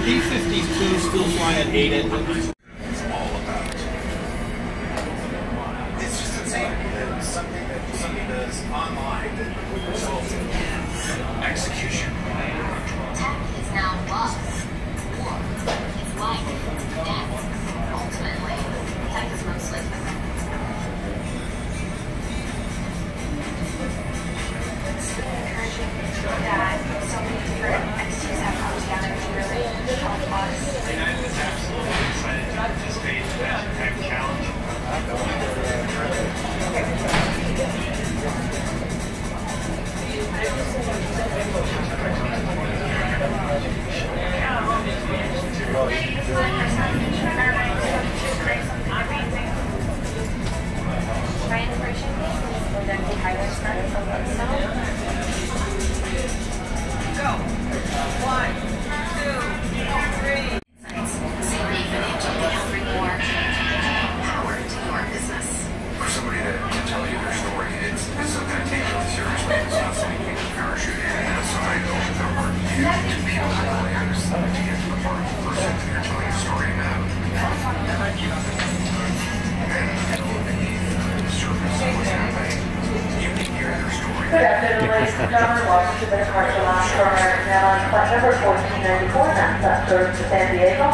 B-52 still fly at 8 engines. It's all about. It's just insane that something does online that would result in execution. Tech is now love. War. It's life. Death. Ultimately, tech is mostly. That so many different entities have come together to really help us. United is absolutely excited to participate in that tech challenge. My inspiration was that the highway started from Go. 1, 2, 3. Safety, financial, bring more power to your business. For somebody to tell you their story, it's some kind of take really seriously. It's not something you can parachute in and outside over the work you do to peel the layers to get to the part of the person that you're telling a story about. And it'll beneath the surface of what's happening. You can hear their story. Good afternoon, ladies and gentlemen. Welcome to the commercial lounge for American Airlines flight number 1494, that serves to San Diego.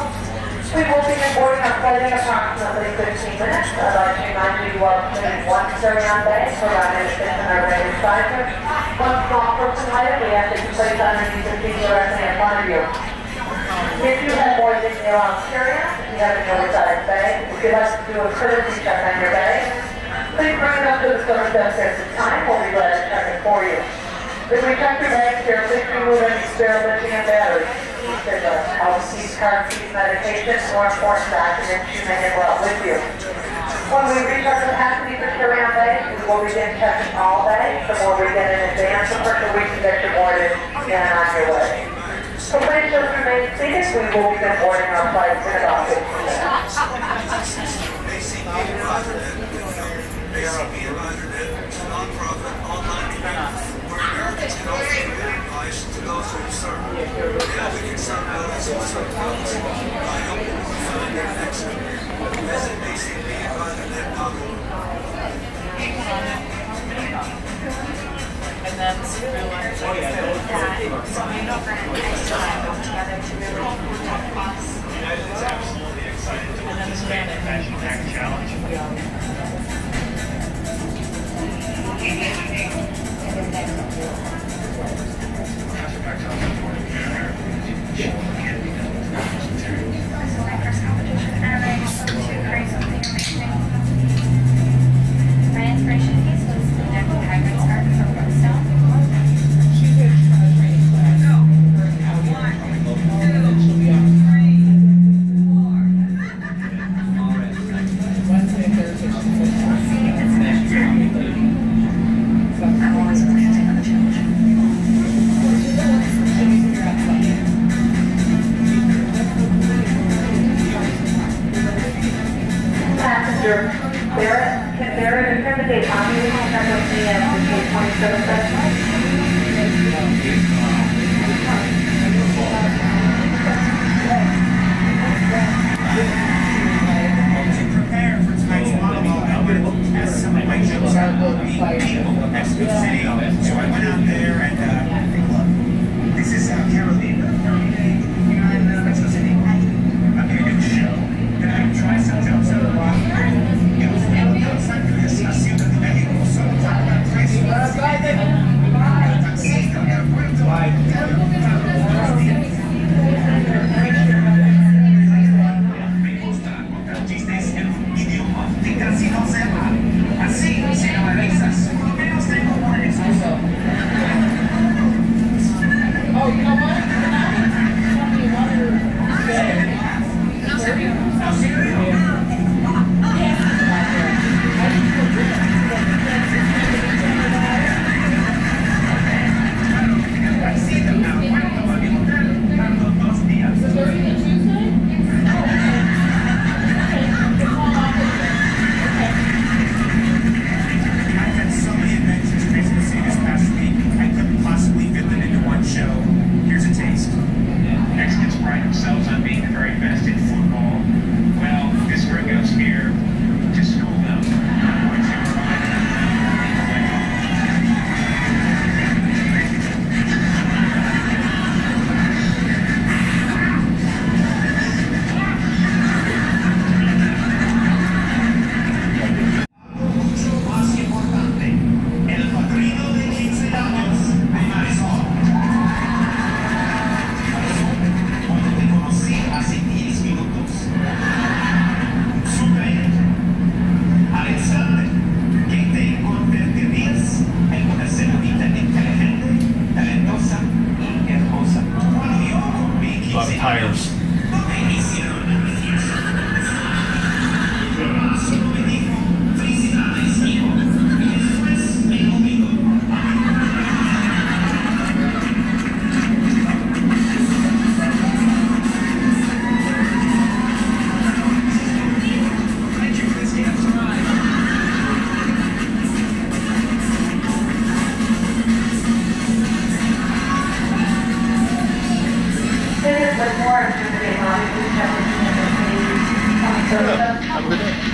We will be boarding our flight in approximately 15 minutes. I'd like to remind you of please one carry-on bag for our benefits and our rated sizes. One small personal item we have to place underneath the seat directly in front of you. If you have more than your own carry-on, if you have an oversized bag, if you'd like to do a courtesy check on your bag, please bring it up to the service desk at this time. We'll be glad to check it for you. If we check your bag here, please remove any spare lithium batteries. There's a house keys, car keys, medications, more important documents you may have brought with you. When we reach our capacity for carry-on bags, we will begin checking all bags. The more we get in advance, the quicker we can get you boarded and on your way. So please just remain seated. We will begin boarding our flights in about 15 minutes. ACP Internet is a non-profit online community where Americans can also give advice to those who serve. And we can serve those who serve others by helping them find their next step. Visit acpinternet.org. And then realize that So many different entities have come together to really help us. United is absolutely excited to participate in that tech challenge. Airlines to create something amazing. My inspiration piece was the Jackie Highway Scarf from Brimstone. Go. 1, 2, 3, 4. I'm always planning on the challenge. Passenger Barrett, can Barrett intimidate on you? Check with me at the gate 27 section. To prepare for tonight's volleyball, I'm going to look at some of my jokes about being people of Mexico City. So I went out there and look, this is Carolina. In Mexico City. I'm here to do a show. And I'm going to try some jokes out. It was Los Angeles, a Ciudad de México. So we'll talk about places. Taxista, airpuerto. Me gusta contar chistes en un idioma que casi no sepa. Así, si no me avisas, menos tengo por eso. oh, you know what? ¿No sirve? I've had so many adventures in Mexico City this past week, I couldn't possibly fit them into one show. Here's tires. With more activity, obviously, Have a good day.